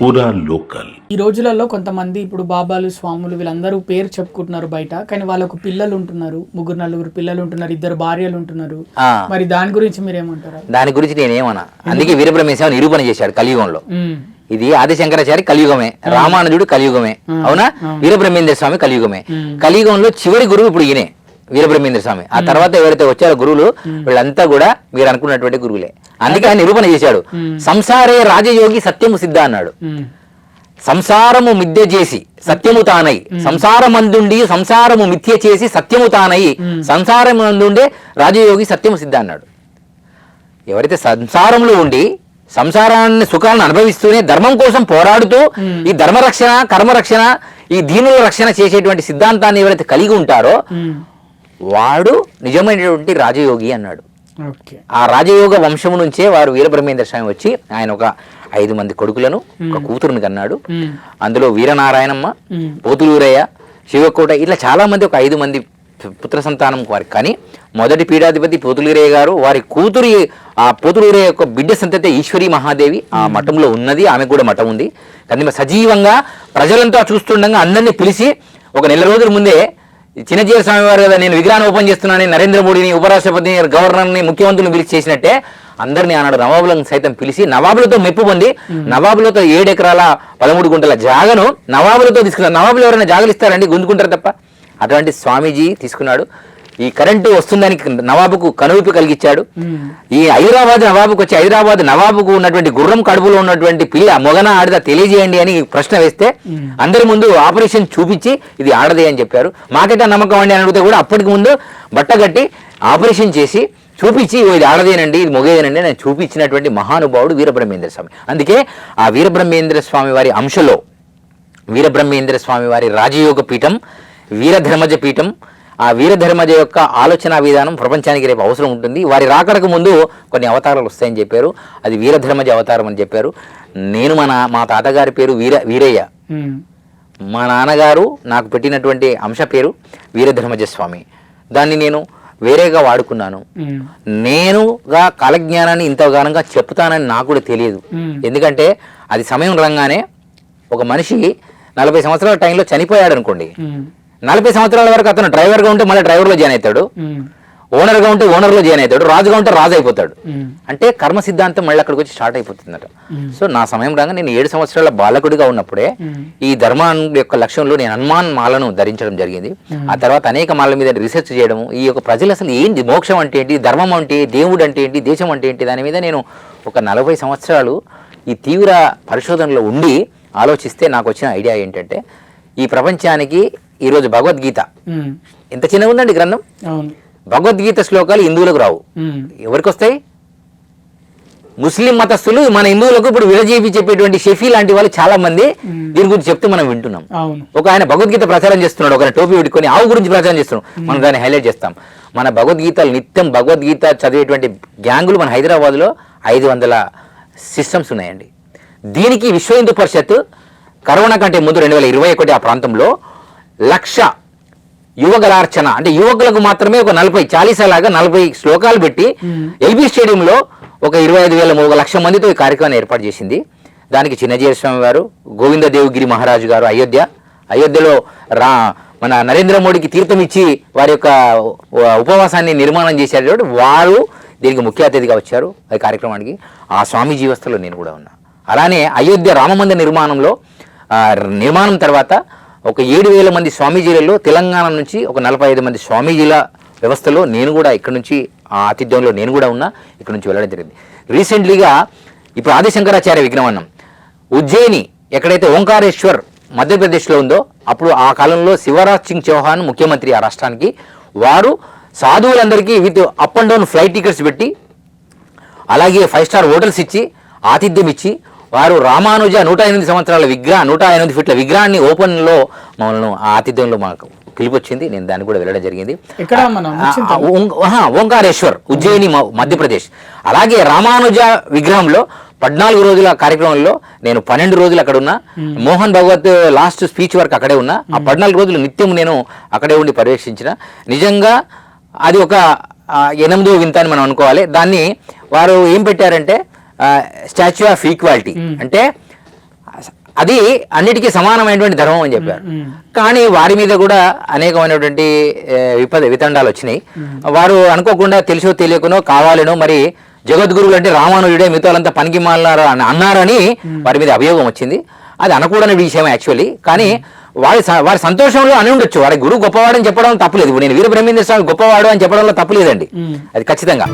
పూరా లోకల్. ఈ రోజులలో కొంతమంది ఇప్పుడు బాబాలు స్వాములు వీళ్ళందరూ పేరు చెప్పుకుంటున్నారు బయట, కానీ వాళ్ళకు పిల్లలు ఉంటున్నారు, 3-4 పిల్లలు ఉంటున్నారు, 2 భార్యలు ఉంటున్నారు. మరి దాని గురించి మీరేమంటారు? దాని గురించి నేనేమన్నా, అందుకే వీరబ్రహ్మేశ్వర నిరూపణ చేశాడు కలియుగంలో. ఇది ఆదిశంకరాచార్య కలియుగమే, రామానుజుడు కలియుగమే, అవునా? వీరబ్రహ్మేంద్ర స్వామి కలియుగమే. కలియుగంలో చివరి గురువు ఇప్పుడు ఈయనే వీరబ్రహ్మేంద్ర స్వామి. ఆ తర్వాత ఎవరైతే వచ్చారో గురువులు వీళ్ళంతా కూడా మీరు అనుకున్నటువంటి గురువులే. అందుకే ఆయన నిరూపణ చేశాడు. సంసారే రాజయోగి సత్యము సిద్ధ అన్నాడు. సంసారము మిథ్య చేసి సత్యము తానై, సంసారమందుండి సంసారము మిథ్య చేసి సత్యము తానై, సంసారమందుండే రాజయోగి సత్యము సిద్ధ అన్నాడు. ఎవరైతే సంసారంలో ఉండి సంసారాన్ని సుఖాలను అనుభవిస్తూనే ధర్మం కోసం పోరాడుతూ ఈ ధర్మరక్షణ కర్మరక్షణ ఈ దీనుల రక్షణ చేసేటువంటి సిద్ధాంతాన్ని ఎవరైతే కలిగి ఉంటారో వాడు నిజమైనటువంటి రాజయోగి అన్నాడు. ఆ రాజయోగ వంశము నుంచే వారు వీరబ్రహ్మేంద్ర స్వామి వచ్చి ఆయన ఒక 5 మంది కొడుకులను ఒక కూతురుని కన్నాడు. అందులో వీరనారాయణమ్మ, పోతులూరయ్య, శివకోట ఇట్లా చాలా మంది ఒక 5 మంది పుత్ర సంతానం వారికి. కానీ మొదటి పీఠాధిపతి పోతులూరయ్య గారు, వారి కూతురు ఆ పోతులూరయ్య యొక్క బిడ్డ సంతతి ఈశ్వరీ మహాదేవి ఆ మఠంలో ఉన్నది, ఆమె కూడా మఠం ఉంది. కానీ సజీవంగా ప్రజలంతా చూస్తుండగా అందరినీ పిలిచి ఒక నెల రోజుల ముందే చిన్నజీర స్వామి వారు కదా నేను విగ్రహాన్ని ఓపెన్ చేస్తున్నానని నరేంద్ర మోడీని, ఉపరాష్ట్రపతిని, గవర్నర్ని, ముఖ్యమంత్రిని పిలిచి చేసినట్టే అందరినీ ఆనాడు నవాబులను సైతం పిలిచి నవాబులతో మెప్పు పొంది నవాబులతో 7 ఎకరాల 13 గుంటల జాగను నవాబులతో తీసుకున్నారు. నవాబులు ఎవరైనా జాగలు ఇస్తారండి? గుంజుకుంటారు తప్ప. అటువంటి స్వామీజీ తీసుకున్నాడు. ఈ కరెంటు వస్తుందని నవాబుకు కనువిప్పు కలిగించాడు. ఈ హైదరాబాద్ నవాబుకు వచ్చి హైదరాబాద్ నవాబుకు ఉన్నటువంటి గుర్రం కడుపులో ఉన్నటువంటి పిల్ల మొగన ఆడదా తెలియజేయండి అని ప్రశ్న వేస్తే అందరి ముందు ఆపరేషన్ చూపించి ఇది ఆడదే అని చెప్పారు. మాకెటా నమ్మకం అండి అని అడిగితే కూడా అప్పటికి ముందు బట్టగట్టి ఆపరేషన్ చేసి చూపించి ఇది ఆడదేనండి ఇది మొగేదేనండి నేను చూపించినటువంటి మహానుభావుడు వీరబ్రహ్మేంద్ర స్వామి. అందుకే ఆ వీరబ్రహ్మేంద్ర స్వామి వారి అంశలో వీరబ్రహ్మేంద్ర స్వామి వారి రాజయోగ పీఠం, వీరధర్మజ పీఠం, ఆ వీరధర్మజ యొక్క ఆలోచన విధానం ప్రపంచానికి రేపు అవసరం ఉంటుంది. వారి రాకడకు ముందు కొన్ని అవతారాలు వస్తాయని చెప్పారు. అది వీరధర్మజ అవతారం అని చెప్పారు. నేను మా తాతగారి పేరు వీరయ్య, మా నాన్నగారు నాకు పెట్టినటువంటి అంశ పేరు వీరధర్మజ స్వామి. దాన్ని నేను వేరేగా వాడుకున్నాను. నేనుగా కాలజ్ఞానాన్ని ఇంతగానంగా చెప్తానని నాకు కూడా తెలియదు. ఎందుకంటే అది సమయం రంగానే ఒక మనిషి 40 సంవత్సరాల టైంలో చనిపోయాడు అనుకోండి, 40 సంవత్సరాల వరకు అతను డ్రైవర్గా ఉంటే మళ్ళీ డ్రైవర్లో జాయిన్ అవుతాడు, ఓనర్గా ఉంటే ఓనర్లో జాయిన్ అవుతాడు, రాజుగా ఉంటే రాజు అయిపోతాడు. అంటే కర్మ సిద్ధాంతం మళ్ళీ అక్కడికి వచ్చి స్టార్ట్ అయిపోతుందట. సో నా సమయం రాగా నేను 7 సంవత్సరాల బాలకుడిగా ఉన్నప్పుడే ఈ ధర్మం యొక్క లక్ష్యంలో నేను హనుమాన్ మాలను ధరించడం జరిగింది. ఆ తర్వాత అనేక మాల మీద రీసెర్చ్ చేయడము, ఈ యొక్క ప్రజలు అసలు ఏంటి, మోక్షం అంటే ఏంటి, ధర్మం అంటే దేవుడు అంటే ఏంటి, దేశం అంటే ఏంటి, దాని మీద నేను ఒక 40 సంవత్సరాలు ఈ తీవ్ర పరిశోధనలో ఉండి ఆలోచిస్తే నాకు వచ్చిన ఐడియా ఏంటంటే ఈ ప్రపంచానికి ఈరోజు భగవద్గీత ఎంత చిన్నగా ఉందండి గ్రంథం. భగవద్గీత శ్లోకాలు హిందువులకు రావు. ఎవరికి వస్తాయి? ముస్లిం మతస్థులు మన హిందువులకు ఇప్పుడు విడజీపి చెప్పేటువంటి షెఫీ లాంటి వాళ్ళు చాలా మంది దీని గురించి చెప్తూ మనం వింటున్నాం. ఒక ఆయన భగవద్గీత ప్రచారం చేస్తున్నాడు, ఒక టోపీ పెట్టుకొని ఆవు గురించి ప్రచారం చేస్తున్నాడు. మనం దాన్ని హైలైట్ చేస్తాం. మన భగవద్గీతలు నిత్యం భగవద్గీత చదివేటువంటి గ్యాంగులు మన హైదరాబాద్లో 500 సిస్టమ్స్ ఉన్నాయండి. దీనికి విశ్వ హిందూ పరిషత్ కరోనా కంటే ముందు 2021 ఆ ప్రాంతంలో 1,00,000 యువగలార్చన అంటే యువకులకు మాత్రమే ఒక 40 చాలీసా లాగా 40 శ్లోకాలు పెట్టి ఎల్బీ స్టేడియంలో ఒక 25,000 1,00,000 మందితో ఈ కార్యక్రమాన్ని ఏర్పాటు చేసింది. దానికి చిన్నజీర స్వామి వారు, గోవిందదేవగిరి మహారాజు గారు అయోధ్యలో మన నరేంద్ర మోడీకి తీర్థం ఇచ్చి వారి యొక్క ఉపవాసాన్ని నిర్మాణం చేశారు. వారు దీనికి ముఖ్య అతిథిగా వచ్చారు ఈ కార్యక్రమానికి. ఆ స్వామీజీ వ్యవస్థలో నేను కూడా ఉన్నా. అలానే అయోధ్య రామమందిర నిర్మాణం తర్వాత ఒక 7,000 మంది స్వామీజీలలో తెలంగాణ నుంచి ఒక 45 మంది స్వామీజీల వ్యవస్థలో నేను కూడా ఇక్కడ నుంచి ఆ ఆతిథ్యంలో నేను కూడా ఉన్నా, ఇక్కడ నుంచి వెళ్ళడం జరిగింది. రీసెంట్లీగా ఇప్పుడు ఆదిశంకరాచార్య విగ్రహం అన్నాం. ఉజ్జయిని ఎక్కడైతే ఓంకారేశ్వర్ మధ్యప్రదేశ్లో ఉందో అప్పుడు ఆ కాలంలో శివరాజ్ సింగ్ చౌహాన్ ముఖ్యమంత్రి ఆ రాష్ట్రానికి. వారు సాధువులందరికీ with up and down flight tickets పెట్టి అలాగే 5 స్టార్ హోటల్స్ ఇచ్చి ఆతిథ్యం ఇచ్చి వారు రామానుజ 108 సంవత్సరాల 108 ఫీట్ల విగ్రహాన్ని ఓపెన్లో మమ్మల్ని ఆ ఆతిథ్యంలో మాకు పిలిపొచ్చింది. నేను దాన్ని కూడా వెళ్ళడం జరిగింది. ఓంకారేశ్వర్ ఉజ్జయిని మధ్యప్రదేశ్. అలాగే రామానుజ విగ్రహంలో 14 రోజుల కార్యక్రమంలో నేను 12 రోజులు అక్కడ ఉన్నా. మోహన్ భగవత్ లాస్ట్ స్పీచ్ వరకు అక్కడే ఉన్నా. ఆ 14 రోజులు నిత్యం నేను అక్కడే ఉండి పర్యవేక్షించిన. నిజంగా అది ఒక 8వ వింత అని మనం అనుకోవాలి. దాన్ని వారు ఏం పెట్టారంటే స్టాచ్యూ ఆఫ్ ఈక్వాలిటీ, అంటే అది అన్నిటికీ సమానమైనటువంటి ధర్మం అని చెప్పారు. కానీ వారి మీద కూడా అనేకమైనటువంటి వితండాలు వచ్చినాయి. వారు అనుకోకుండా తెలిసో తెలియకనో కావాలనో మరి జగద్గురువులు అంటే రామానుజుడే మిగతా వాళ్ళంతా పనికి మాలినారు అన్నారని వారి మీద అభియోగం వచ్చింది. అది అనకూడని విషయం యాక్చువల్లీ. కానీ వారి సంతోషంలో అని ఉండొచ్చు. వారి గురువు గొప్పవాడు అని చెప్పడం తప్పులేదు. నేను వీరబ్రహ్మేంద్ర స్వామి గొప్పవాడు అని చెప్పడంలో తప్పులేదండి, అది ఖచ్చితంగా.